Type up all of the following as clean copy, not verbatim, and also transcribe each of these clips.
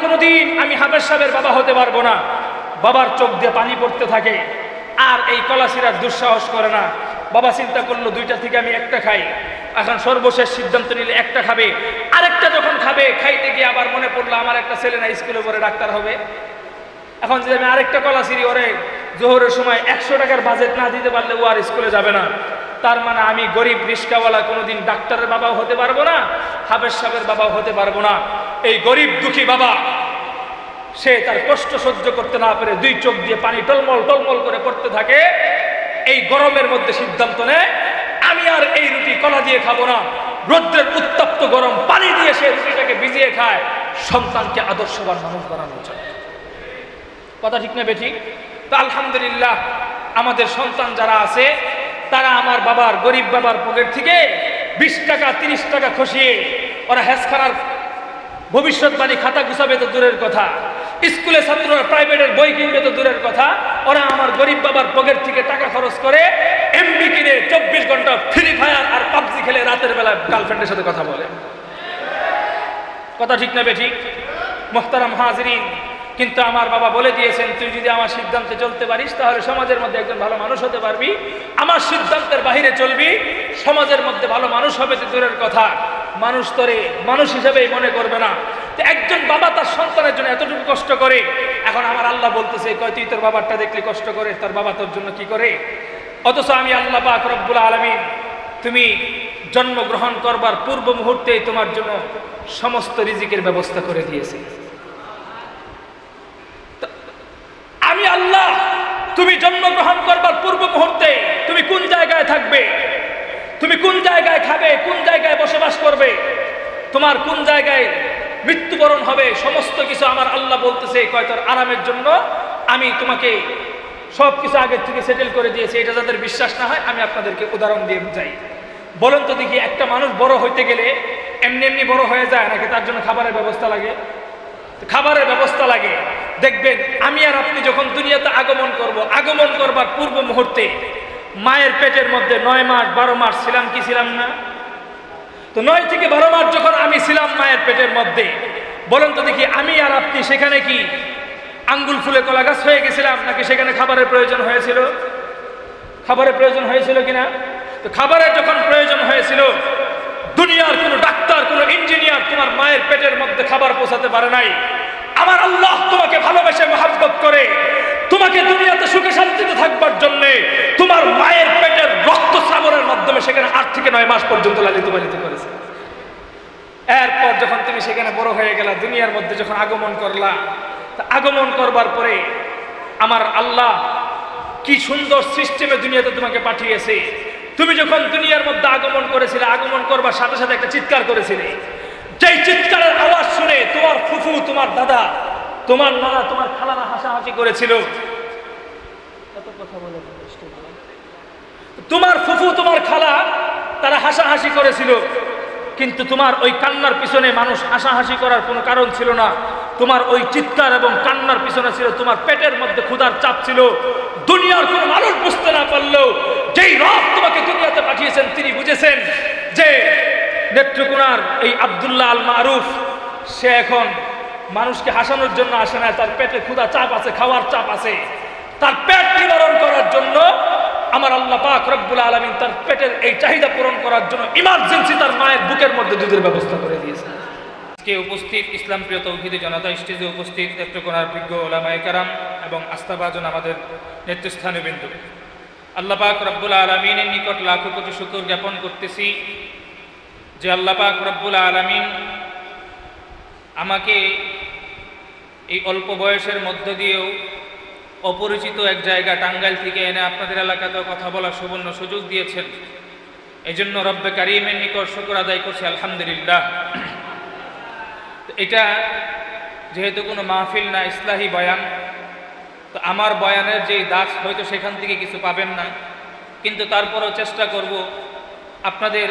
কোনোদিন আমি হাফেজ সাহেবের বাবা হতে পারবো না। বাবার চোখ দিয়ে পানি পড়তে থাকে, আর এই কলা ছিঁড়ার দুঃসাহস করে না। বাবা চিন্তা করলো দুইটা থেকে আমি একটা খাই। এখন সর্বশেষ সিদ্ধান্ত নিলে একটা খাবে। আরেকটা যখন খাবে, খাইতে গিয়ে আবার মনে পড়লো আমার একটা ছেলে না স্কুলে পড়ে ডাক্তার হবে। এখন যদি আমি আরেকটা কলা ছিঁড়ি, ওরে জোহরের সময় 100 টাকার বাজেট না দিতে পারলে ও আর স্কুলে যাবে না। তার মানে আমি গরিব রিস্কাওয়ালা কোনোদিন ডাক্তারের বাবাও হতে পারবো না, হাফেজ সাহেবের বাবাও হতে পারবো না। এই গরিব দুঃখী বাবা, সে তার কষ্ট সহ্য করতে না পেরে দুই চোখ দিয়ে পানি টলমল টলমল করে পড়তে থাকে। এই গরমের মধ্যে সিদ্ধান্ত নেয়, আমি আর এই রুটি কলা দিয়ে খাবো না। রৌদ্রের উত্তপ্ত গরম পানি দিয়ে সে রুটিটাকে ভিজিয়ে খায়, সন্তানকে আদর্শবান মানুষ বানানোর জন্য। কথা ঠিক না বেঠিক? তো আলহামদুলিল্লাহ, আমাদের সন্তান যারা আছে তারা আমার বাবার, গরিব বাবার পকেট থেকে 20 টাকা 30 টাকা খসিয়ে ওরা হেসখানার ভবিষ্যৎবাণী খাতা গুছাবে তো দূরের কথা, স্কুলে ছাত্ররা প্রাইভেটের বই কিনবে তো দূরের কথা, ওরা আমার গরিব বাবার পকেট থেকে টাকা খরচ করে এমবি কিনে 24 ঘন্টা ফ্রি ফায়ার আর পাবজি খেলে রাতের বেলা গার্লফ্রেন্ডের সাথে কথা বলে। কথা ঠিক না বেঠিক? মুহতারাম হাজিরিন, কিন্তু আমার বাবা বলে দিয়েছেন, তুই যদি আমার সিদ্ধান্তে চলতে পারিস তাহলে সমাজের মধ্যে একজন ভালো মানুষ হতে পারবি। আমার সিদ্ধান্তের বাহিরে চলবি, সমাজের মধ্যে ভালো মানুষ হবে তো দূরের কথা, মানুষ তোরে মানুষ হিসেবেই মনে করবে না। তো একজন বাবা তার সন্তানের জন্য এতটুকু কষ্ট করে, এখন আমার আল্লাহ বলতেছে, কয় তুই তোর বাবারটা দেখলে কষ্ট করে, তোর বাবা তোর জন্য কি করে? অথচ আমি আল্লাহ পাক রব্বুল আলামিন, তুমি জন্মগ্রহণ করবার পূর্ব মুহূর্তেই তোমার জন্য সমস্ত রিজিকের ব্যবস্থা করে দিয়েছি। আমি আল্লাহ, তুমি জন্মগ্রহণ করবার পূর্ব মুহূর্তে তুমি কোন জায়গায় থাকবে, তুমি কোন জায়গায় খাবে, কোন জায়গায় বসবাস করবে, তোমার কোন জায়গায় মৃত্যুবরণ হবে, সমস্ত কিছু আমার আল্লাহ বলতেছে, কয় তোর আরামের জন্য আমি তোমাকে সব কিছু আগের থেকে সেটেল করে দিয়েছি। এটা যাদের বিশ্বাস না হয় আমি আপনাদেরকে উদাহরণ দিয়ে বুঝাই। বলেন তো দেখি, একটা মানুষ বড় হইতে গেলে এমনি এমনি বড় হয়ে যায় নাকি তার জন্য খাবারের ব্যবস্থা লাগে? খাবারের ব্যবস্থা লাগে। দেখবেন আমি আর আপনি যখন দুনিয়াতে আগমন করব, আগমন করবার পূর্ব মুহূর্তে মায়ের পেটের মধ্যে 9 মাস 12 মাস ছিলাম কি ছিলাম না? তো 9 থেকে 12 মাস যখন আমি ছিলাম মায়ের পেটের মধ্যে, বলেন তো দেখি আমি আর আপনি সেখানে কি আঙ্গুল ফুলে কলা গাছ হয়ে গেছিলাম নাকি সেখানে খাবারের প্রয়োজন হয়েছিল? খাবারের প্রয়োজন হয়েছিল কিনা? তো খাবারের যখন প্রয়োজন হয়েছিল, দুনিয়ার কোনো ডাক্তার, কোনো ইঞ্জিনিয়ার তোমার মায়ের পেটের মধ্যে খাবার পৌঁছাতে পারে নাই। আমার আল্লাহ তোমাকে ভালোবেসে মহব্বত করে তোমাকে দুনিয়াতে সুখে শান্তিতে থাকবার জন্য তোমার মায়ের পেটের রক্তস্রাবণের মাধ্যমে সেখানে 8 থেকে 9 মাস পর্যন্ত লালিত পালিত করেছে। এরপর যখন তুমি সেখানে বড় হয়ে গেলা, দুনিয়ার মধ্যে যখন আগমন করলা, আগমন করবার পরে আমার আল্লাহ কি সুন্দর সিস্টেমে দুনিয়াতে তোমাকে পাঠিয়েছে। তুমি যখন দুনিয়ার মধ্যে আগমন করেছিলে, আগমন করবার সাথে সাথে একটা চিৎকার করেছিলে। যেই চিৎকারের আওয়াজ শুনে তোমার ফুফু, তোমার দাদা, তোমার নানা, তোমার খালারা হাসাহাসি করেছিল। তোমার ফুফু, তোমার খালা, তারা হাসাহাসি করেছিল, কিন্তু তোমার ওই কান্নার পিছনে মানুষ হাসাহাসি করার কোনো কারণ ছিল না। তোমার ওই চিৎকার এবং কান্নার পিছনে ছিল তোমার পেটের মধ্যে ক্ষুধার চাপ ছিল। দুনিয়ার কোনো মানুষ বুঝতে না পারলেও যেই রব তোমাকে দুনিয়াতে পাঠিয়েছেন তিনি বুঝেছেন যে নেত্রকোনার এই আব্দুল্লাহ আল মারুফ, সে এখন মানুষকে হাসানোর জন্য আসে না, তার পেটে ক্ষুধা চাপ আছে, খাওয়ার চাপ আছে। তার পেট নিবারণ করার জন্য আমার আল্লাহ পাক রব্বুল আলামিন তার পেটের এই চাহিদা পূরণ করার জন্য ইমার্জেন্সি তার মায়ের বুকের মধ্যে দুধের ব্যবস্থা করে দিয়েছে। আজকে উপস্থিত ইসলাম প্রিয় তৌহিদি জনতা, স্টেজে উপস্থিত নেত্রকোনার বিজ্ঞ ওলামায়ে কেরাম এবং আস্থাভাজন আমাদের নেতৃস্থানীয় বিন্দু, আল্লাহ পাক রব্বুল আলামিনের নিকট লাখো কোটি শুকর জ্ঞাপন করতেছি যে আল্লাহ পাক রব্বুল আলামিন আমাকে এই অল্প বয়সের মধ্য দিয়েও অপরিচিত এক জায়গা টাঙ্গাইল থেকে এনে আপনাদের এলাকাতেও কথা বলার সুবর্ণ সুযোগ দিয়েছেন। এই জন্য রব্বে কারিমের নিকট শুকর আদায় করছি, আলহামদুলিল্লাহ। এটা যেহেতু কোনো মাহফিল না, ইসলাহি বয়ান, তো আমার বয়ানের যে দাস হয়তো সেখান থেকে কিছু পাবেন না, কিন্তু তারপরও চেষ্টা করব আপনাদের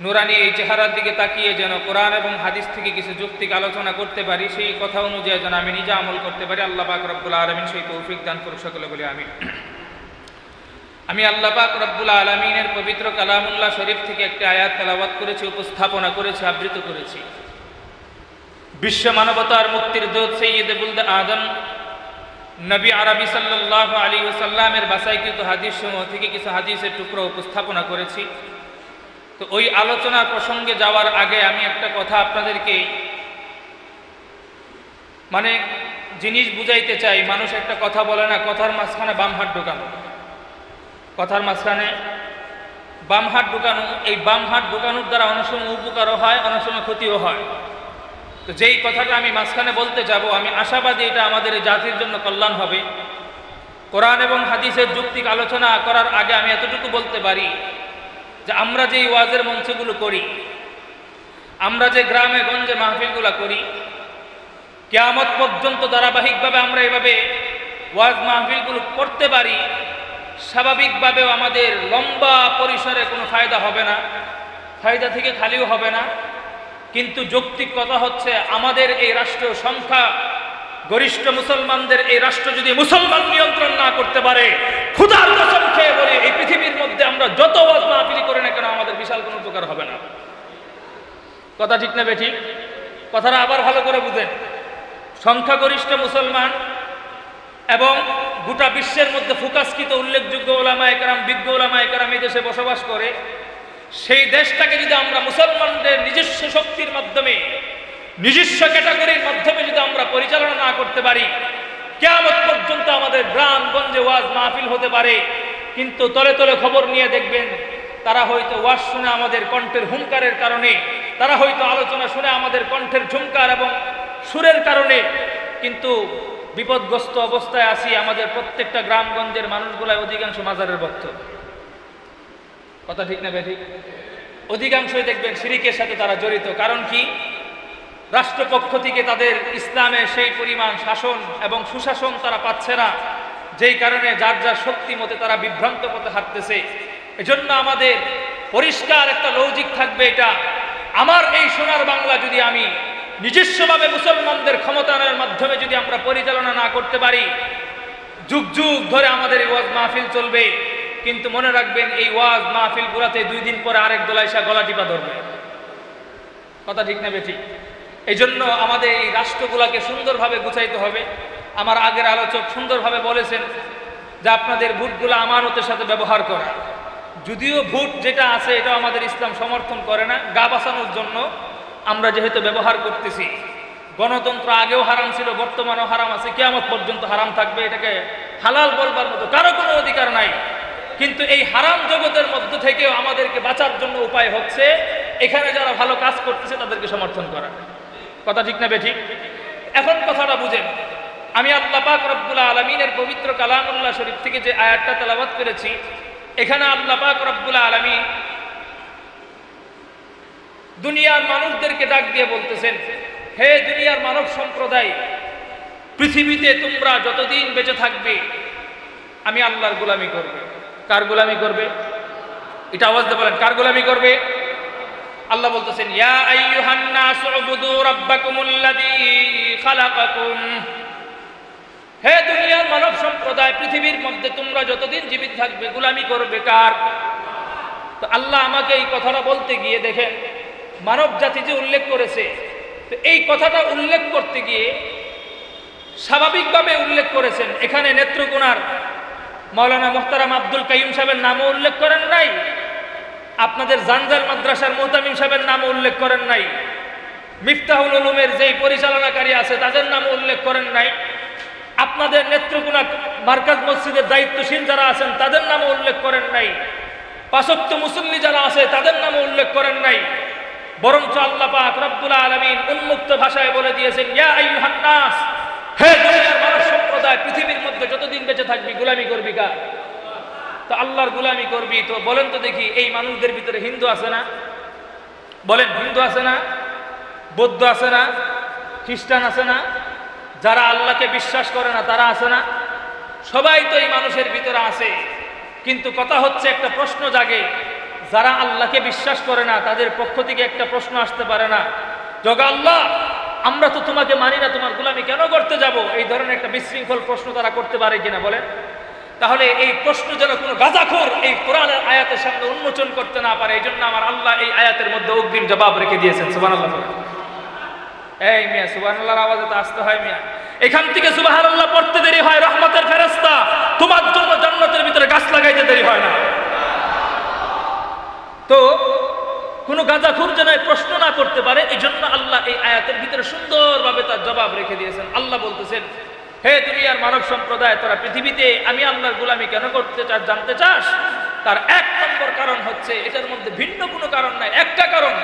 নুরানি এই চেহারার দিকে তাকিয়ে যেন কোরআন এবং হাদিস থেকে কিছু যৌক্তিক আলোচনা করতে পারি, সেই কথা অনুযায়ী যেন আমি নিজে আমল করতে পারি। আল্লাহ পাক রব্বুল আলামিন সেই তৌফিক দান করুন, সকলে বলি আমিন। আমি আল্লাহ পাক রব্বুল আলামিনের পবিত্র কালামুল্লাহ শরীফ থেকে একটি আয়াত তেলাওয়াত করেছি, উপস্থাপনা করেছি, আবৃত্তি করেছি। বিশ্ব মানবতার মুক্তির দূত সৈয়দে বুলদে আদম নবী আরবি সাল্লাল্লাহু আলাইহি ওয়াসাল্লামের বাছাইকৃত হাদিস সমূহ থেকে কিছু হাদিসের টুকরো উপস্থাপনা করেছি। তো ওই আলোচনার প্রসঙ্গে যাওয়ার আগে আমি একটা কথা আপনাদেরকে জিনিস বুঝাইতে চাই। মানুষ একটা কথা বলে না, কথার মাঝখানে বাম হাত ঢুকানো, কথার মাঝখানে বাম হাত ঢুকানো। এই বাম হাত ঢুকানোর দ্বারা অনেক সময় উপকারও হয়, অনেক সময় ক্ষতিও হয়। তো যেই কথাটা আমি মাঝখানে বলতে যাব, আমি আশাবাদী এটা আমাদের এই জাতির জন্য কল্যাণ হবে। কোরআন এবং হাদিসের যুক্তিক আলোচনা করার আগে আমি এতটুকু বলতে পারি যে আমরা যে ওয়াজের মঞ্চগুলো করি, আমরা যে গ্রামে গঞ্জে মাহফিলগুলো করি, কিয়ামত পর্যন্ত ধারাবাহিকভাবে আমরা এভাবে ওয়াজ মাহফিলগুলো করতে পারি, স্বাভাবিকভাবেও আমাদের লম্বা পরিসরে কোনো ফায়দা হবে না, ফায়দা থেকে খালিও হবে না। কিন্তু যৌক্তিক কথা হচ্ছে, আমাদের এই রাষ্ট্রীয় সংখ্যা গরিষ্ঠ মুসলমানদের এই রাষ্ট্র যদি মুসলমান নিয়ন্ত্রণ না করতে পারে, ক্ষুধার কসম খেয়ে বলে এই পৃথিবীর মধ্যে আমরা যত ওয়াজ মাহফিল করি না কেন আমাদের বিশাল কোনো উপকার হবে না। কথা ঠিক না বেঠিক? কথাটা আবার ভালো করে বুঝেন। সংখ্যাগরিষ্ঠ মুসলমান এবং গোটা বিশ্বের মধ্যে ফোকাসকৃত উল্লেখযোগ্য ওলামায়ে কেরাম, বিজ্ঞ ওলামায়ে কেরাম এই দেশে বসবাস করে। সেই দেশটাকে যদি আমরা মুসলমানদের নিজস্ব শক্তির মাধ্যমে, নিজস্ব ক্যাটাগরির মাধ্যমে যদি আমরা পরিচালনা না করতে পারি, কিয়ামত পর্যন্ত আমাদের গ্রামগঞ্জে ওয়াজ মাহফিল হতে পারে, কিন্তু তলে তলে খবর নিয়ে দেখবেন তারা হয়তো ওয়াজ শুনে আমাদের কণ্ঠের হুঙ্কারের কারণে, তারা হয়তো আলোচনা শুনে আমাদের কণ্ঠের ঝুঙ্কার এবং সুরের কারণে, কিন্তু বিপদগ্রস্ত অবস্থায় আসি আমাদের প্রত্যেকটা গ্রামগঞ্জের মানুষগুলাই অধিকাংশ মাজারের ভক্ত। কথা ঠিক না বেঠিক? অধিকাংশই দেখবেন শিরিকের সাথে তারা জড়িত। কারণ কি? রাষ্ট্রপক্ষ থেকে তাদের ইসলামের সেই পরিমাণ শাসন এবং সুশাসন তারা পাচ্ছে না, যেই কারণে যার যার শক্তি মতে তারা বিভ্রান্ত পথে হাঁটতেছে। এজন্য আমাদের পরিষ্কার একটা লজিক থাকবে, এটা আমার এই সোনার বাংলা যদি আমি নিজস্বভাবে মুসলমানদের ক্ষমতায়নের মাধ্যমে যদি আমরা পরিচালনা না করতে পারি, যুগ যুগ ধরে আমাদের এই ওয়াজ মাহফিল চলবে। কিন্তু মনে রাখবেন, এই ওয়াজ মাহফিল গুলাতে 2 দিন পরে আরেক দল এসে গলা টিপা ধরবে। কথা ঠিক না বেঠিক? এই জন্য আমাদের এই রাষ্ট্রগুলাকে সুন্দরভাবে গুছাইতে হবে। আমার আগের আলোচক সুন্দরভাবে বলেছেন যে আপনাদের ভোটগুলো আমানতের সাথে ব্যবহার করা। যদিও ভোট যেটা আছে এটা আমাদের ইসলাম সমর্থন করে না, গা বাঁচানোর জন্য আমরা যেহেতু ব্যবহার করতেছি। গণতন্ত্র আগেও হারাম ছিল, বর্তমানেও হারাম আছে, কিয়ামত পর্যন্ত হারাম থাকবে। এটাকে হালাল বলবার মতো কারো কোনো অধিকার নাই। কিন্তু এই হারাম জগতের মধ্য থেকেও আমাদেরকে বাঁচার জন্য উপায় হচ্ছে এখানে যারা ভালো কাজ করতেছে তাদেরকে সমর্থন করা। কথা ঠিক না বেঠিক? এখন কথাটা বুঝেন। আমি আল্লাহ পাক রব্বুল আলামিনের পবিত্র কালামুল্লাহ শরীফ থেকে যে আয়াতটা তেলাওয়াত করেছি, এখানে আল্লাহ পাক রব্বুল আলামিন দুনিয়ার মানুষদেরকে ডাক দিয়ে বলতেছেন, হে দুনিয়ার মানব সম্প্রদায়, পৃথিবীতে তোমরা যতদিন বেঁচে থাকবে আমি আল্লাহর গোলামি করবে। কার গোলামি করবে? এটা আওয়াজ দিয়ে বলেন, কার গোলামি করবে? আল্লাহ বলতেছেন, ইয়া আইয়ুহান নাসু উবুদু রাব্বাকুমুল্লাযী খালাকাকুম। হে দুনিয়ার মানব সম্প্রদায়, পৃথিবীর মধ্যে তোমরা যতদিন জীবিত থাকবে গোলামি করবে কার? তো আল্লাহ আমাকে এই কথাটা বলতে গিয়ে দেখেন, মানব জাতি যে উল্লেখ করেছে, তো এই কথাটা উল্লেখ করতে গিয়ে স্বাভাবিকভাবে উল্লেখ করেছেন। এখানে নেত্রকোনার মাওলানা মুহতারাম আব্দুল কাইয়ুম সাহেবের নামও উল্লেখ করেন নাই, আপনাদের জানজার মাদ্রাসার মুহতামিম সাহেবের নামও উল্লেখ করেন নাই, মিফতাহুল উলুমের যেই পরিচালনাকারী আছে তাদের নামও উল্লেখ করেন নাই, আপনাদের নেত্রকোনা মার্কাজ মসজিদের দায়িত্বশীল যারা আছেন তাদের নামও উল্লেখ করেন নাই, 5 ওয়াক্ত মুসল্লি যারা আছে তাদের নামও উল্লেখ করেন নাই। বরঞ্চ আল্লাহ পাক রব্বুল আলামিন উন্মুক্ত ভাষায় বলে দিয়েছেন, ইয়া আইয়ুহান নাস, হে দুনিয়ার মানব সম্প্রদায়, পৃথিবীর মধ্যে যতদিন বেঁচে থাকবি গোলামি করবি কার? তো আল্লাহর গোলামি করবি। তো বলেন তো দেখি, এই মানুষদের ভিতরে হিন্দু আছে না? বলেন, হিন্দু আছে না? বৌদ্ধ আছে না? খ্রিস্টান আছে না? যারা আল্লাহকে বিশ্বাস করে না তারা আছে না? সবাই তো এই মানুষের ভিতরে আছে। কিন্তু কথা হচ্ছে, একটা প্রশ্ন জাগে, যারা আল্লাহকে বিশ্বাস করে না তাদের পক্ষ থেকে একটা প্রশ্ন আসতে পারে না, জগা আল্লাহ, আমরা তো তোমাকে মানি না, তোমার গোলামি কেন করতে যাব? এই ধরনের একটা বিশৃঙ্খল প্রশ্ন তারা করতে পারে কিনা বলেন? তাহলে এই প্রশ্ন যেন কোনো গাজাখোর এই কোরআনের আয়াতের সামনে উন্মোচন করতে না পারে, এই জন্য আমার আল্লাহ এই আয়াতের মধ্যে অগ্রিম জবাব রেখে দিয়েছেন। সুবহানাল্লাহ। এই মিয়া সুবহানাল্লাহর আওয়াজে তো আসতে হয় মিয়া। এখান থেকে সুবহানাল্লাহ পড়তে দেরি হয় রহমতের ফেরেশতা তোমার জন্য জান্নাতের ভিতরে গাছ লাগাইতে দেরি হয় না। তো কোনো গাঁজাখুর যেন প্রশ্ন না করতে পারে, এই জন্য আল্লাহ এই আয়াতের ভিতরে সুন্দরভাবে তার জবাব রেখে দিয়েছেন। আল্লাহ বলতেছেন, হে দুনিয়ার মানব সম্প্রদায়, তোরা পৃথিবীতে আমি আল্লাহর গোলামি কেন করতে চাস জানতে চাস? তার এক নম্বর কারণ হচ্ছে, এটার মধ্যে ভিন্ন কোনো কারণ নাই, একটা কারণ,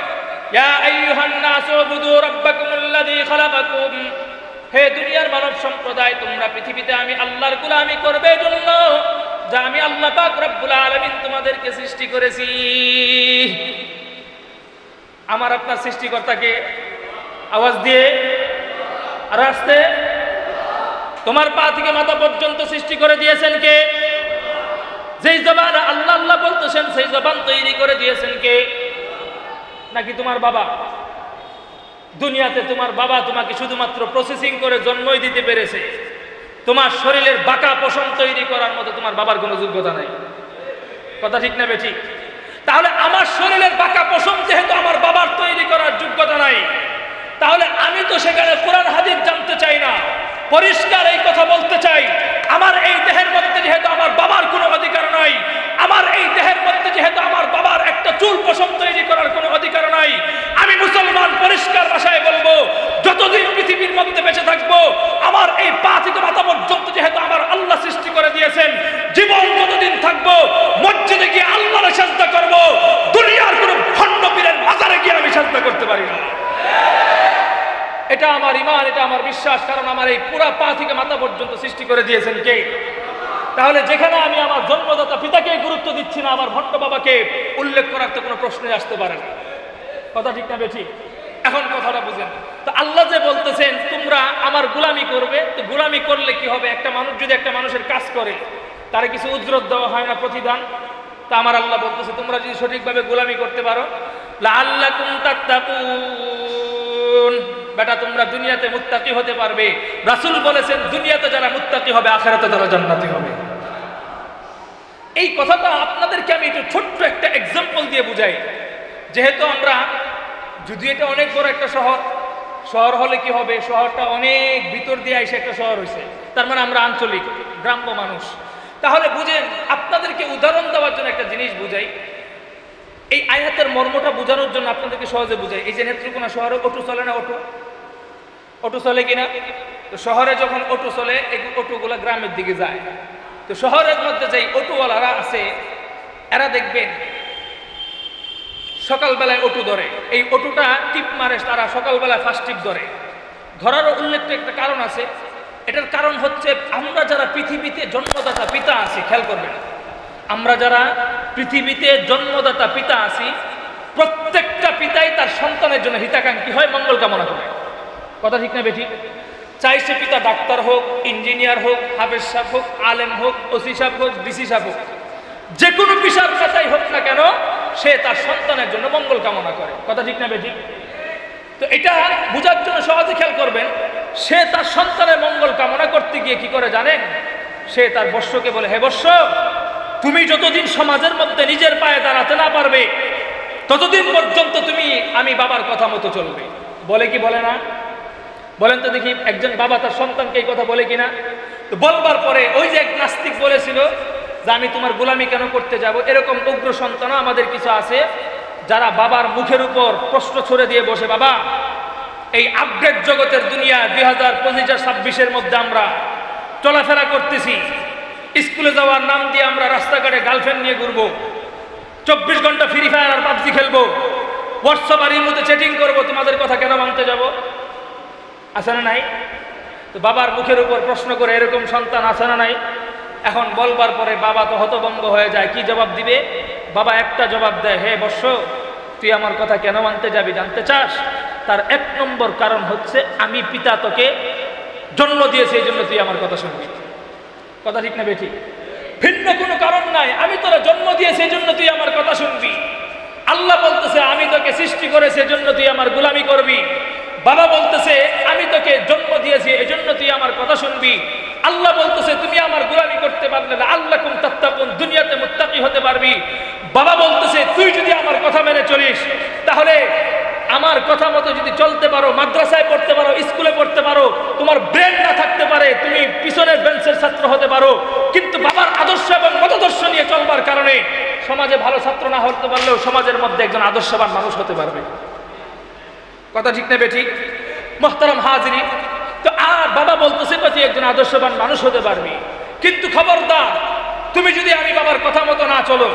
ইয়া আইয়ুহান নাসু উবুদু রাব্বাকুমুল্লাযী খালাকাকুম, হে দুনিয়ার মানব সম্প্রদায়, তোমরা পৃথিবীতে আমি আল্লাহর গোলামি করবে জন্য যা আমি আল্লাহ পাক রব্বুল আলামিন তোমাদেরকে সৃষ্টি করেছি। আমার আপনার সৃষ্টিকর্তাকে আওয়াজ দিয়ে আর আসতে, তোমার পা থেকে মাথা পর্যন্ত সৃষ্টি করে দিয়েছেন কে? যেই জবান আল্লাহ আল্লাহ বলতেছেন সেই জবান তৈরি করে দিয়েছেন কে? নাকি তোমার বাবা? দুনিয়াতে তোমার বাবা তোমাকে শুধুমাত্র প্রসেসিং করে জন্মই দিতে পেরেছে, তোমার শরীরের বাঁকা পশম তৈরি করার মতো তোমার বাবার কোনো যোগ্যতা নাই। কথা ঠিক না বেঠিক? তাহলে আমার শরীরের বাঁকা পশম যেহেতু আমার বাবার তৈরি করার যোগ্যতা নাই, তাহলে আমি তো সেখানে কোরআন হাদিস জানতে চাই না, পরিষ্কার এই কথা বলতে চাই, আমার এই দেহের মধ্যে যেহেতু আমার বাবার কোনো অধিকার নাই, আমার এই দেহের মধ্যে যেহেতু আমার বাবার একটা চুল পশম তৈরি করার কোনো অধিকার নাই, আমি মুসলমান পরিষ্কার ভাষায় বলবো, যতদিন পৃথিবীর মধ্যে বেঁচে থাকবো আমার এই পা থেকে মাথা পর্যন্ত যেহেতু আমার আল্লাহ সৃষ্টি করে দিয়েছেন, জীবন যতদিন থাকবো মসজিদে গিয়ে আল্লাহর সাজদা করব, দুনিয়ার কোনো ভণ্ড পীরের মাজারে গিয়ে আমি সাজদা করতে পারি না। এটা আমার ঈমান, এটা আমার বিশ্বাস, কারণ আমার এই পুরা পা থেকে মাথা পর্যন্ত সৃষ্টি করে দিয়েছেন কে? তাহলে যেখানে আমি আমার জন্মদাতা পিতাকে গুরুত্ব দিচ্ছি না, আমার ভণ্ড বাবাকে উল্লেখ করার তো কোনো প্রশ্নই আসতে পারে না। কথা ঠিক না বেঠিক? এখন কথাটা বুঝেন তো, আল্লাহ যে বলতেছেন তোমরা আমার গোলামি করবে, তো গোলামি করলে কি হবে? একটা মানুষ যদি একটা মানুষের কাজ করে তারে কিছু উজরত দেওয়া হয় না, প্রতিদান? তা আমার আল্লাহ বলতেছে তোমরা যদি সঠিকভাবে গোলামি করতে পারো, লাআল্লাকুম তাত্তাকুন, বেটা তোমরা দুনিয়াতে মুত্তাকি হতে পারবে। রাসূল বলেছেন দুনিয়াতে যারা মুত্তাকি হবে আখিরাতে তারা জান্নাতি হবে। এই কথাটা আপনাদেরকে আমি একটু ছোট্ট একটা এক্সাম্পল দিয়ে বুঝাই। যেহেতু আমরা, যদি এটা অনেক বড় একটা শহর, শহর হলে কি হবে, শহরটা অনেক ভিতর দিয়ে এসে একটা শহর হয়েছে, তার মানে আমরা আঞ্চলিক গ্রাম্য মানুষ। তাহলে বুঝেন, আপনাদেরকে উদাহরণ দেওয়ার জন্য একটা জিনিস বুঝাই, এই আয়াতের মর্মটা বোঝানোর জন্য আপনাদেরকে সহজে বুঝাই। এই যে নেত্রকোনা শহরে অটো চলে না, অটো চলে কিনা? তো শহরে যখন অটো চলে, এই অটোগুলা গ্রামের দিকে যায়, তো শহরের মধ্যে যেই অটোওয়ালারা আছে এরা দেখবেন সকালবেলায় অটো ধরে, এই অটোটা টিপ মারে তারা সকালবেলায় ফার্স্ট টিপ ধরে। ধরারও উল্লেখ্য একটা কারণ আছে, এটার কারণ হচ্ছে আমরা যারা পৃথিবীতে জন্মদাতা পিতা আছি, খেয়াল করবেন, আমরা যারা পৃথিবীতে জন্মদাতা পিতা আছি, প্রত্যেকটা পিতাই তার সন্তানের জন্য হিতাকাঙ্ক্ষী হয়, মঙ্গল কামনা করে। কথা ঠিক না বেঠিক? চাই সে পিতা ডাক্তার হোক, ইঞ্জিনিয়ার হোক, হাফেজ সাহেব হোক, আলেম হোক, ওসি সাহেব হোক, ডিসি সাহেব হোক, যে কোনো পেশার পেশাই হোক না কেন, সে তার সন্তানের জন্য মঙ্গল কামনা করে। কথা ঠিক না বেঠিক? তো এটা বোঝার জন্য সহজে খেয়াল করবেন, সে তার সন্তানের মঙ্গল কামনা করতে গিয়ে কি করে জানেন? সে তার বৎসকে বলে, হে বৎস, তুমি যতদিন সমাজের মধ্যে নিজের পায়ে দাঁড়াতে না পারবে ততদিন পর্যন্ত তুমি আমি বাবার কথা মতো চলবে। বলে কি বলে না? বলেন তো দেখি, একজন বাবা তার সন্তানকে এই কথা বলে কিনা? তো বলবার পরে ওই যে এক নাস্তিক বলেছিল যে আমি তোমার গোলামি কেন করতে যাব, এরকম উগ্র সন্তানও আমাদের কিছু আছে যারা বাবার মুখের উপর প্রশ্ন ছড়ে দিয়ে বসে, বাবা এই আপডেট জগতের দুনিয়া 2025-26-এর মধ্যে আমরা চলাফেরা করতেছি, স্কুলে যাওয়ার নাম দিয়ে আমরা রাস্তাঘাটে গার্লফ্রেন্ড নিয়ে ঘুরবো, 24 ঘন্টা ফ্রি ফায়ার আর পাবজি খেলবো, হোয়াটসঅ্যাপ আর ইমোতে চ্যাটিং করবো, তোমাদের কথা কেন মানতে যাব? আছে না নাই? তো বাবার মুখের উপর প্রশ্ন করে এরকম সন্তান আছে না নাই? এখন বলবার পরে বাবা তো হতভম্ব হয়ে যায়, কি জবাব দিবে? বাবা একটা জবাব দেয়, হে বৎস, তুই আমার কথা কেন মানতে যাবি জানতে চাস? তার এক নম্বর কারণ হচ্ছে আমি পিতা তোকে জন্ম দিয়েছি, এই জন্য তুই আমার কথা শুনবি। কথা ঠিক না বেঠিক? ভিন্ন কোনো কারণ নাই, আমি তোরা জন্ম দিয়েছি এই জন্য তুই আমার কথা শুনবি। আল্লাহ বলতেছে আমি তোকে সৃষ্টি করেছি এই জন্য তুই আমার গোলামি করবি। বাবা বলতেছে আমি তোকে জন্ম দিয়েছি এই জন্য তুই আমার কথা শুনবি। আল্লাহ বলতেছে তুমি আমার গোলামি করতে পারলে লাআল্লাকুম তাত্তাকুন, দুনিয়াতে মুত্তাকি হতে পারবি। বাবা বলতেছে তুই যদি আমার কথা মেনে চলিস তাহলে আমার আমার কথা মতো যদি চলতে পারো, মাদ্রাসায় পড়তে পারো, স্কুলে পড়তে পারো, তোমার ব্রেন না থাকতে পারে, তুমি পিছনের বেঞ্চের ছাত্র হতে পারো, কিন্তু বাবার আদর্শ এবং মতাদর্শ নিয়ে চলবার কারণে সমাজে ভালো ছাত্র না হতে পারলেও সমাজের মধ্যে একজন আদর্শবান মানুষ হতে পারবে। কথা ঠিক নেবে ঠিক? মুহতারাম হাজিরিন, তো আর বাবা বলতেছে তুই একজন আদর্শবান মানুষ হতে পারবি, কিন্তু খবরদার তুমি যদি আমি বাবার কথা মতো না চলো,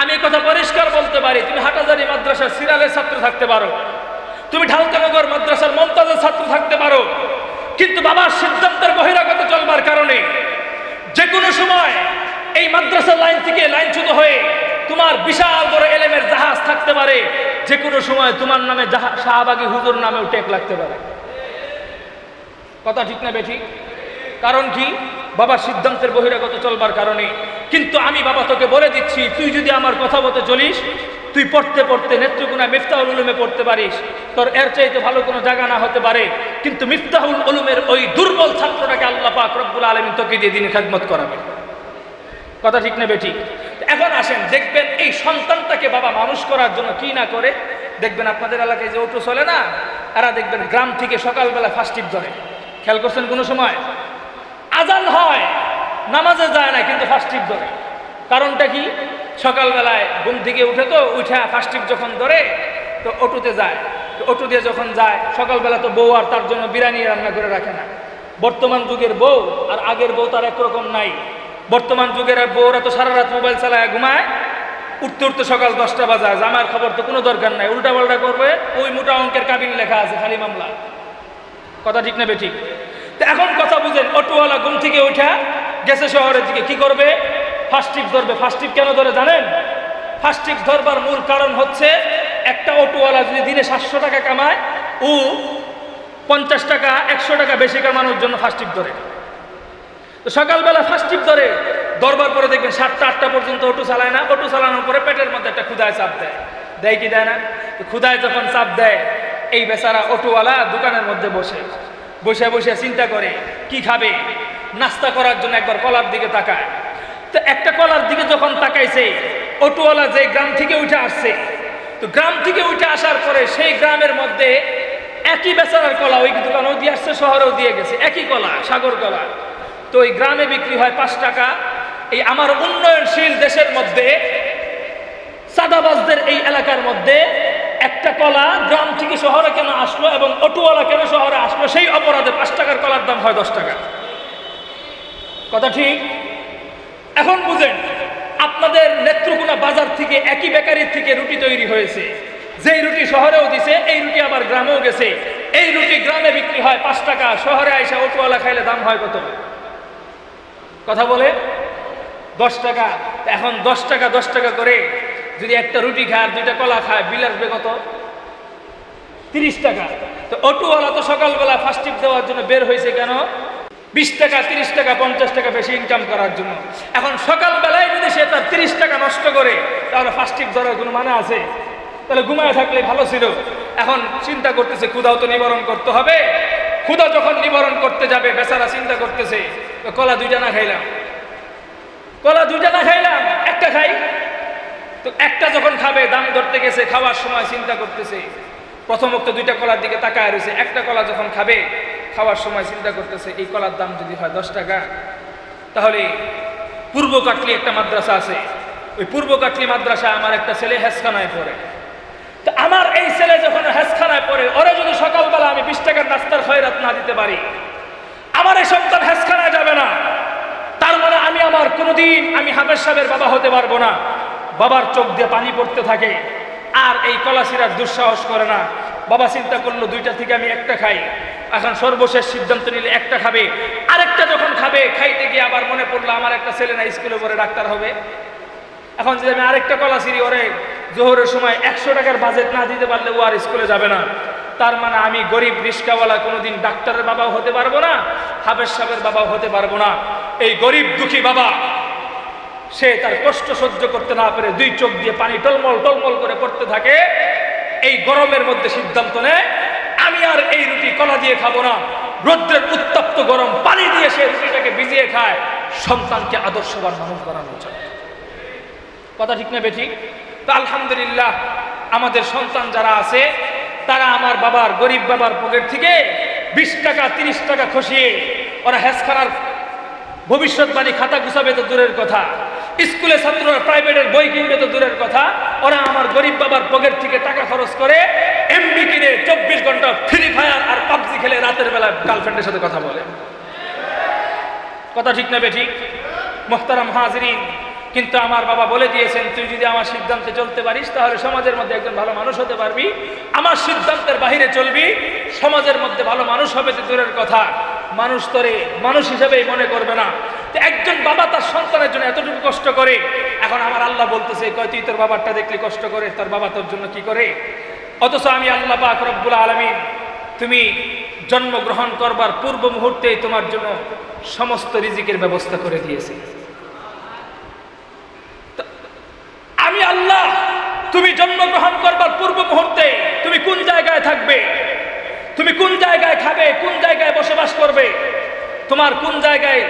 আমি কথা পরিষ্কার বলতে পারি, তুমি হাটাজারি মাদ্রাসার সিরালের ছাত্র থাকতে পারো, তুমি ঢালকানগর মাদ্রাসার মমতাজের ছাত্র থাকতে পারো, কিন্তু বাবার সিদ্ধান্তের বহিরাগত চলবার কারণে যে কোনো সময় এই মাদ্রাসার লাইন থেকে লাইনচ্যুত হয়ে তোমার বিশাল বড় এলেমের জাহাজ থাকতে পারে, যে কোনো সময় তোমার নামে শাহবাগী হুজুর নামেও টেক লাগতে পারে। কথা ঠিক না বেঠিক? কারণ কি? বাবার সিদ্ধান্তের বহিরাগত চলবার কারণে। কিন্তু আমি বাবা তোকে বলে দিচ্ছি, তুই যদি আমার কথা মতো চলিস, তুই পড়তে পড়তে নেত্রকোনা মিফতাহুল উলুমে পড়তে পারিস, তোর এর চাইতে ভালো কোনো জায়গা না হতে পারে, কিন্তু মিফতাহুল উলুমের ওই দুর্বল ছাত্রটাকে আল্লাহ পাক রব্বুল আলামিন তোকে দিয়ে দিনে খেদমত করাবে। কথা ঠিক না বেঠিক? এখন আসেন, দেখবেন এই সন্তানটাকে বাবা মানুষ করার জন্য কি না করে। দেখবেন আপনাদের এলাকায় যে অটো চলে না, এরা দেখবেন গ্রাম থেকে সকালবেলা ফার্স্ট টিপ ধরে। খেয়াল করছেন কোনো সময়? আজান হয়, নামাজে যায় না, কিন্তু ফার্স্ট টিপ ধরে। কারণটা কি? সকালবেলায় ঘুম থেকে উঠে তো উঠে ফার্স্ট টিপ যখন ধরে তো অটোতে যায়, তো অটো দিয়ে যখন যায় সকালবেলা তো বউ আর তার জন্য বিরিয়ানি রান্না করে রাখে না। বর্তমান যুগের বউ আর আগের বউ তার একরকম নাই। বর্তমান যুগের বউরা তো সারা রাত মোবাইল চালায় ঘুমায়, উঠতে উঠতে সকাল 10টা বাজায়, জামার খবর তো কোনো দরকার নাই, উল্টা পাল্টা করবে, ওই মোটা অঙ্কের কাবিন লেখা আছে, খালি মামলা। কথা ঠিক না বেঠিক? তো এখন কথা বুঝেন, অটোওয়ালা ঘুম থেকে উঠা গেছে শহরের দিকে, কি করবে? ফার্স্ট টিপ ধরবে। ফার্স্ট টিপ কেন ধরে জানেন? ফার্স্ট টিপ ধরবার মূল কারণ হচ্ছে, একটা অটোওয়ালা যদি দিনে 700 টাকা কামায়, ও 50 টাকা 100 টাকা বেশি কামানোর জন্য ফার্স্ট টিপ ধরে। তো সকালবেলা ফার্স্ট টিপ ধরে, ধরবার পরে দেখবেন 7টা 8টা পর্যন্ত অটো চালায় না। অটো চালানোর পরে পেটের মধ্যে একটা ক্ষুধায় চাপ দেয়, দেয় কি দেয় না? তো ক্ষুধায় যখন চাপ দেয়, এই বেচারা অটোওয়ালা দোকানের মধ্যে বসে বসে বসে চিন্তা করে কি খাবে। নাস্তা করার জন্য একবার কলার দিকে তাকায়। তো একটা কলার দিকে যখন তাকাইছে, অটোওয়ালা যে গ্রাম থেকে উঠে আসছে, তো গ্রাম থেকে উঠে আসার পরে সেই গ্রামের মধ্যে একই বেচারার কলা ওই দোকানেও দিয়ে আসছে, শহরেও দিয়ে গেছে, একই কলা, সাগর কলা। তো ওই গ্রামে বিক্রি হয় 5 টাকা। এই আমার উন্নয়নশীল দেশের মধ্যে, সাদাবাজদের এই এলাকার মধ্যে একটা কলা গ্রাম থেকে শহরে কেন আসলো এবং অটোওয়ালা কেন শহরে আসলো, সেই অপরাধে 5 টাকার কলার দাম হয় 10 টাকা। কথা ঠিক? এখন বুঝেন, আপনাদের নেত্রকোনা বাজার থেকে একই বেকারির থেকে রুটি তৈরি হয়েছে, যেই রুটি শহরেও দিছে, এই রুটি আবার গ্রামেও গেছে। এই রুটি গ্রামে বিক্রি হয় 5 টাকা, শহরে আইসা অটোওয়ালা খাইলে দাম হয় কত? কথা বলে 10 টাকা। এখন 10 টাকা 10 টাকা করে যদি একটা রুটি খায় আর 2টা কলা খায়, বিল আসবে কত? 30 টাকা। তো অটোওয়ালা তো সকালবেলা ফার্স্ট টিপ দেওয়ার জন্য বের হয়েছে কেন? 20 টাকা 30 টাকা 50 টাকা বেশি ইনকাম করার জন্য। এখন সকালবেলায় যদি সে তার 30 টাকা নষ্ট করে, তাহলে ফার্স্ট টিপ ধরার কোনো মানে আছে? তাহলে ঘুমায় থাকলে ভালো ছিল। এখন চিন্তা করতেছে ক্ষুধাও তো নিবারণ করতে হবে। ক্ষুধা যখন নিবারণ করতে যাবে, বেচারা চিন্তা করতেছে কলা 2টা না খাইলাম, কলা 2টা না খাইলাম, একটা খাই। তো একটা যখন খাবে, দাম ধরতে গেছে, খাওয়ার সময় চিন্তা করতেছে, প্রথমত 2টা কলার দিকে তাকায় রয়েছে, একটা কলা যখন খাবে, খাওয়ার সময় চিন্তা করতেছে এই কলার দাম যদি হয় 10 টাকা, তাহলে পূর্ব কাটলি একটা মাদ্রাসা আছে, ওই পূর্ব কাটলি মাদ্রাসা আমার একটা ছেলে হেসখানায় পড়ে। তো আমার এই ছেলে যখন হেসখানায় পড়ে, ওরা যদি সকালবেলা আমি 20 টাকার নাস্তার খয়রাত না দিতে পারি, আমার এই সন্তান হেসখানায় যাবে না। তার মানে আমি আমার কোনোদিন আমি হাফেজ সাহেবের বাবা হতে পারবো না। বাবার চোখ দিয়ে পানি পড়তে থাকে, আর এই কলাসিরার দুঃসাহস করে না। বাবা চিন্তা করলো 2টা থেকে আমি একটা খাই। এখন সর্বশেষ সিদ্ধান্ত নিলে একটা খাবে, আরেকটা যখন খাবে, খাইতে গিয়ে আবার মনে পড়লো আমার একটা ছেলে না স্কুলে পড়ে ডাক্তার হবে। এখন যদি আমি আরেকটা কলাসিরি ওরে জোহরের সময় 100 টাকার বাজেট না দিতে পারলে ও আর স্কুলে যাবে না। তার মানে আমি গরিব রিস্কাওয়ালা কোনোদিন ডাক্তারের বাবাও হতে পারবো না, হাফেজ সাহেবের বাবাও হতে পারবো না। এই গরিব দুঃখী বাবা, সে তার কষ্ট সহ্য করতে না পেরে 2 চোখ দিয়ে পানি টলমল টলমল করে পড়তে থাকে। এই গরমের মধ্যে সিদ্ধান্ত নেয় আমি আর এই রুটি কলা দিয়ে খাবো না। রৌদ্রের উত্তপ্ত গরম পানি দিয়ে সে রুটিটাকে ভিজিয়ে খায়, সন্তানকে আদর্শবান মানুষ বানানো চায়। কথা ঠিক না বেঠিক? তো আলহামদুলিল্লাহ, আমাদের সন্তান যারা আছে তারা আমার বাবার, গরিব বাবার পকেট থেকে 20 টাকা 30 টাকা খসিয়ে ওরা হেসখানার ভবিষ্যৎবাণী খাতা গুছাবে তো দূরের কথা, স্কুলে ছাত্ররা প্রাইভেটের বই কিনবে তো দূরের কথা, ওরা আমার গরিব বাবার পকেট থেকে টাকা খরচ করে এমবি কিনে 24 ঘন্টা ফ্রি ফায়ার আর পাবজি খেলে রাতের বেলা গার্লফ্রেন্ডের সাথে কথা বলে। কথা ঠিক না বেঠিক? মুহতারাম হাজিরিন, কিন্তু আমার বাবা বলে দিয়েছেন, তুই যদি আমার সিদ্ধান্তে চলতে পারিস তাহলে সমাজের মধ্যে একজন ভালো মানুষ হতে পারবি, আমার সিদ্ধান্তের বাহিরে চলবি সমাজের মধ্যে ভালো মানুষ হবে তো দূরের কথা, মানুষ তোরে মানুষ হিসেবেই মনে করবে না। তো একজন বাবা তার সন্তানের জন্য এতটুকু কষ্ট করে, এখন আমার আল্লাহ বলতেছে, কয় তুই তোর বাবারটা দেখলে কষ্ট করে, তোর বাবা তোর জন্য কি করে? অথচ আমি আল্লাহ পাক রব্বুল আলামিন তুমি জন্মগ্রহণ করবার পূর্ব মুহূর্তেই তোমার জন্য সমস্ত রিজিকের ব্যবস্থা করে দিয়েছি। আমি আল্লাহ তুমি জন্মগ্রহণ করবার পূর্ব মুহূর্তে তুমি কোন জায়গায় থাকবে, তুমি কোন জায়গায় খাবে, কোন জায়গায় বসবাস করবে, তোমার কোন জায়গায়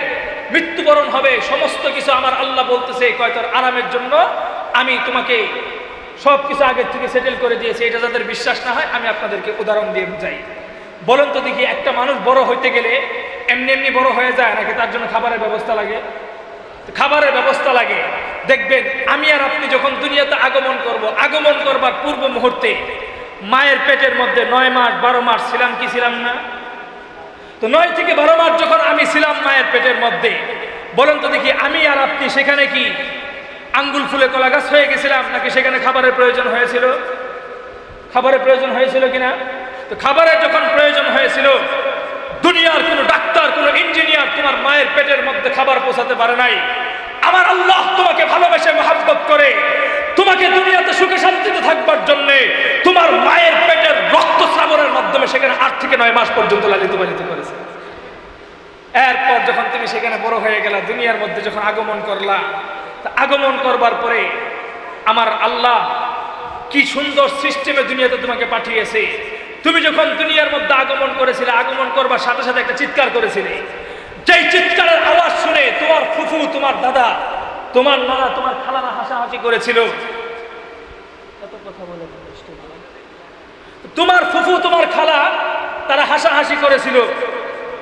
মৃত্যুবরণ হবে, সমস্ত কিছু আমার আল্লাহ বলতেছে, কয় তোর আরামের জন্য আমি তোমাকে সব কিছু আগের থেকে সেটেল করে দিয়েছি। এটা যাদের বিশ্বাস না হয় আমি আপনাদেরকে উদাহরণ দিয়ে বুঝাই। বলুন তো দেখি, একটা মানুষ বড় হইতে গেলে এমনি এমনি বড় হয়ে যায় নাকি তার জন্য খাবারের ব্যবস্থা লাগে? খাবারের ব্যবস্থা লাগে। দেখবেন আমি আর আপনি যখন দুনিয়াতে আগমন করব, আগমন করবার পূর্ব মুহূর্তে মায়ের পেটের মধ্যে 9 মাস 12 মাস ছিলাম কি ছিলাম না? তো 9 থেকে 12 মাস যখন আমি ছিলাম মায়ের পেটের মধ্যে, বলুন তো দেখি আমি আর আপনি সেখানে কি আঙ্গুল ফুলে কলা গাছ হয়ে গেছিলাম নাকি সেখানে খাবারের প্রয়োজন হয়েছিল? খাবারের প্রয়োজন হয়েছিল কিনা? তো খাবারের যখন প্রয়োজন হয়েছিল, দুনিয়ার কোনো ডাক্তার, কোনো ইঞ্জিনিয়ার তোমার মায়ের পেটের মধ্যে খাবার পৌঁছাতে পারে নাই। আমার আল্লাহ তোমাকে ভালোবেসে মহব্বত করে তোমাকে দুনিয়াতে সুখে শান্তিতে থাকবার জন্য তোমার মায়ের পেটের রক্তস্রাবণের মাধ্যমে সেখানে 8 থেকে 9 মাস পর্যন্ত লালিত পালিত করেছে। এরপর যখন তুমি সেখানে বড় হয়ে গেলা, দুনিয়ার মধ্যে যখন আগমন করলা, আগমন করবার পরে আমার আল্লাহ কি সুন্দর সিস্টেমে দুনিয়াতে তোমাকে পাঠিয়েছে। তুমি যখন দুনিয়ার মধ্যে আগমন করেছিলে, আগমন করবার সাথে সাথে একটা চিৎকার করেছিলে, যেই চিৎকারের আওয়াজ শুনে তোমার ফুফু, তোমার দাদা, তোমার নানা, তোমার খালারা হাসাহাসি করেছিল। তোমার ফুফু, তোমার খালা তারা হাসাহাসি করেছিল,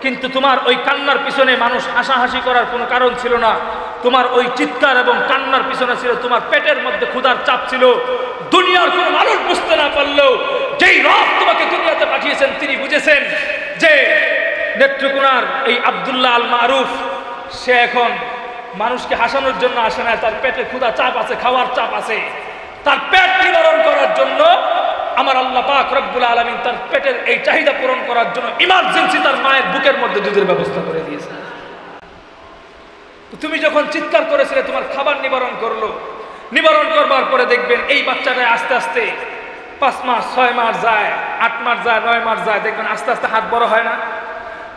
কিন্তু তোমার ওই কান্নার পিছনে মানুষ হাসাহাসি করার কোনো কারণ ছিল না। তোমার ওই চিৎকার এবং কান্নার পিছনে ছিল তোমার পেটের মধ্যে ক্ষুধার চাপ ছিল। দুনিয়ার কোনো মানুষ বুঝতে না পারলেও যেই রব তোমাকে দুনিয়াতে পাঠিয়েছেন তিনি বুঝেছেন যে নেত্রকোনার এই আব্দুল্লাহ আল মারুফ সে এখন মানুষকে হাসানোর জন্য আসে না, তার পেটে ক্ষুধা চাপ আছে, খাওয়ার চাপ আছে। তার পেট নিবারণ করার জন্য আমার আল্লাহ পাক রব্বুল আলামিন তার পেটের এই চাহিদা পূরণ করার জন্য ইমার্জেন্সি তার মায়ের বুকের মধ্যে দুধের ব্যবস্থা করে দিয়েছে। তুমি যখন চিৎকার করেছিলে তোমার খাবার নিবারণ করলো, নিবারণ করবার পরে দেখবেন এই বাচ্চাটা আস্তে আস্তে 5 মাস 6 মাস যায়, 8 মাস যায়, 9 মাস যায়, দেখবেন আস্তে আস্তে হাত বড় হয় না?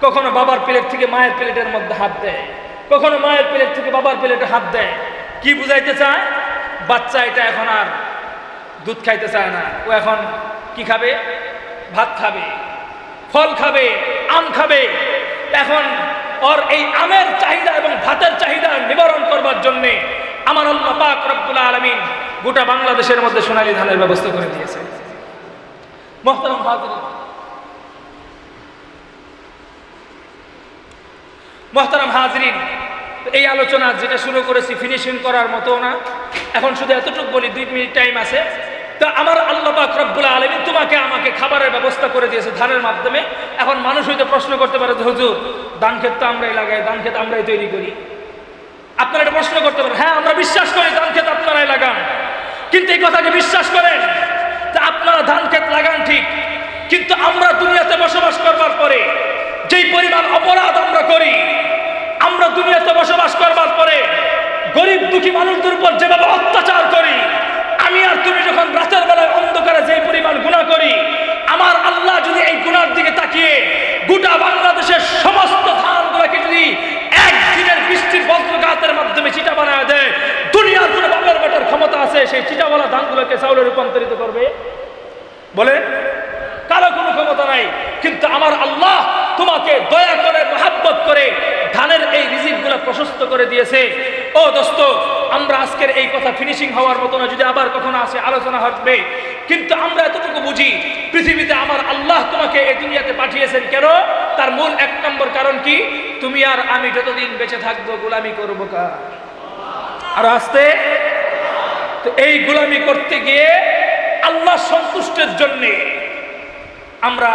কখনো বাবার প্লেট থেকে মায়ের প্লেটের মধ্যে হাত দেয়, কখনো মায়ের প্লেট থেকে বাবার প্লেটে হাত দেয়। কি বুঝাইতে চায়? বাচ্চা এটা এখন আর দুধ খাইতে চায় না, ও এখন কি খাবে? ভাত খাবে, ফল খাবে, আম খাবে। এখন ওর এই আমের চাহিদা এবং ভাতের চাহিদা নিবারণ করবার জন্য আমার আল্লাহ পাক রব্বুল আলামিন গোটা বাংলাদেশের মধ্যে সোনালী ধানের ব্যবস্থা করে দিয়েছে। মুহতারাম হাজিরিন, মুহতারাম হাজিরিন, এই আলোচনা যেটা শুরু করেছি ফিনিশিং করার মতো না, এখন শুধু এতটুকু বলি, 2 মিনিট টাইম আছে। তো আমার আল্লাহ পাক রব্বুল আলামিন তোমাকে আমাকে খাবারের ব্যবস্থা করে দিয়েছে ধানের মাধ্যমে। এখন মানুষ হয়তো প্রশ্ন করতে পারে, হুজুর ধান ক্ষেত তো আমরাই লাগাই, ধান ক্ষেত আমরাই তৈরি করি। আপনারা এটা প্রশ্ন করতে পারেন, হ্যাঁ আমরা বিশ্বাস করি ধান ক্ষেত আপনারাই লাগান, কিন্তু এই কথাকে বিশ্বাস করেন যে আপনারা ধান ক্ষেত লাগান ঠিক, কিন্তু আমরা দুনিয়াতে বসবাস করবার পরে যেই পরিমাণ অপরাধ আমরা করি, আমরা দুনিয়াতে বসবাস করবার পরে গরিব দুঃখী মানুষদের উপর যেভাবে অত্যাচার করি, আমি আর তুমি যখন রাতের বেলায় অন্ধকারে যে পরিমাণ গুনাহ করি, আমার আল্লাহ যদি এই গুনার দিকে তাকিয়ে গোটা বাংলাদেশের সমস্ত ধানগুলোকে যদি একদিনের বৃষ্টির বজ্রঘাতের মাধ্যমে চিটা বানায় দেয়, দুনিয়ার কোনো বাপের বেটার ক্ষমতা আছে সেই চিটাওয়ালা ধানগুলোকে চাউলে রূপান্তরিত করবে? বলে কারো কোনো ক্ষমতা নাই। কিন্তু আমার আল্লাহ তোমাকে দয়া করে মহব্বত করে ধানের এই রিজিকগুলো প্রশস্ত করে দিয়েছে। ও দোস্ত, আমরা আজকের এই কথা ফিনিশিং হওয়ার মতো না, যদি আবার কখনো আসে আলোচনা হবে, কিন্তু আমরা এতটুকু বুঝি পৃথিবীতে আমার আল্লাহ তোমাকে এই দুনিয়াতে পাঠিয়েছেন কেন? তার মূল 1 নম্বর কারণ কি? তুমি আর আমি যতদিন বেঁচে থাকবো গোলামি করবো কার? আর আস্তে তো এই গোলামি করতে গিয়ে আল্লাহ সন্তুষ্টের জন্য আমরা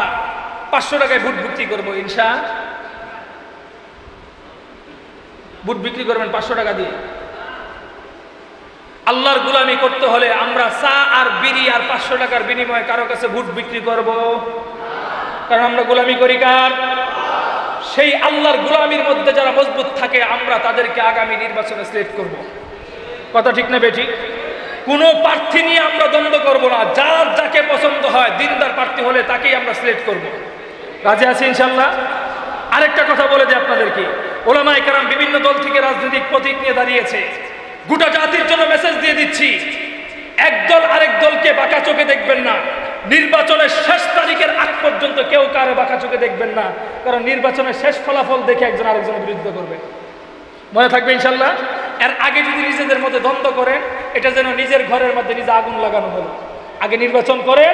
500 টাকায় বুট বিক্রি করবো। বুট বিক্রি করবেন 500 টাকা দিয়ে। আল্লাহর গোলামি করতে হলে আমরা চা আর বিড়ি আর 500 টাকার বিনিময়ে কারো কাছে বুট বিক্রি করব? কারণ আমরা গোলামি করি কার? সেই আল্লাহর গোলামির মধ্যে যারা মজবুত থাকে আমরা তাদেরকে আগামী নির্বাচনে সিলেক্ট করব। কথা ঠিক না বেঠিক? কোনো প্রার্থী নিয়ে আমরা দ্বন্দ্ব করব না, যার যাকে পছন্দ হয় দিনদার প্রার্থী হলে তাকেই আমরা সিলেক্ট করব। রাজি আছি ইনশাআল্লাহ? আরেকটা কথা বলে দিই আপনাদেরকে, ওলামায়ে কেরাম বিভিন্ন দল থেকে রাজনৈতিক প্রতীক নিয়ে দাঁড়িয়েছে। গোটা জাতির জন্য মেসেজ দিয়ে দিচ্ছি, একদল আরেক দলকে বাঁকা চোখে দেখবেন না। নির্বাচনের শেষ তারিখের আগ পর্যন্ত কেউ কারো বাঁকা চোখে দেখবেন না, কারণ নির্বাচনের শেষ ফলাফল দেখে একজন আরেকজনের বিরুদ্ধে করবে। মনে থাকবে ইনশাল্লাহ? এর আগে যদি নিজেদের মধ্যে দ্বন্দ্ব করেন, এটা যেন নিজের ঘরের মধ্যে নিজে আগুন লাগানো হলো। আগে নির্বাচন করে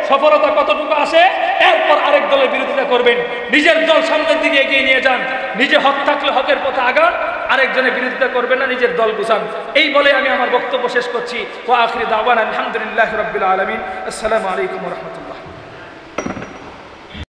সফলতা কতটুকু আসে, এরপর আরেক দলের বিরোধিতা করবেন। নিজের দল সামনের দিকে এগিয়ে নিয়ে যান, নিজে হক থাকলে হকের পথে আগান, আরেকজনের বিরোধিতা করবেন না, নিজের দল গুছান। এই বলে আমি আমার বক্তব্য শেষ করছি। ওয়া আখিরি দাওয়ানা আলহামদুলিল্লাহি রাব্বিল আলামিন। আসসালামু আলাইকুম ওয়া রাহমাতুল্লাহ।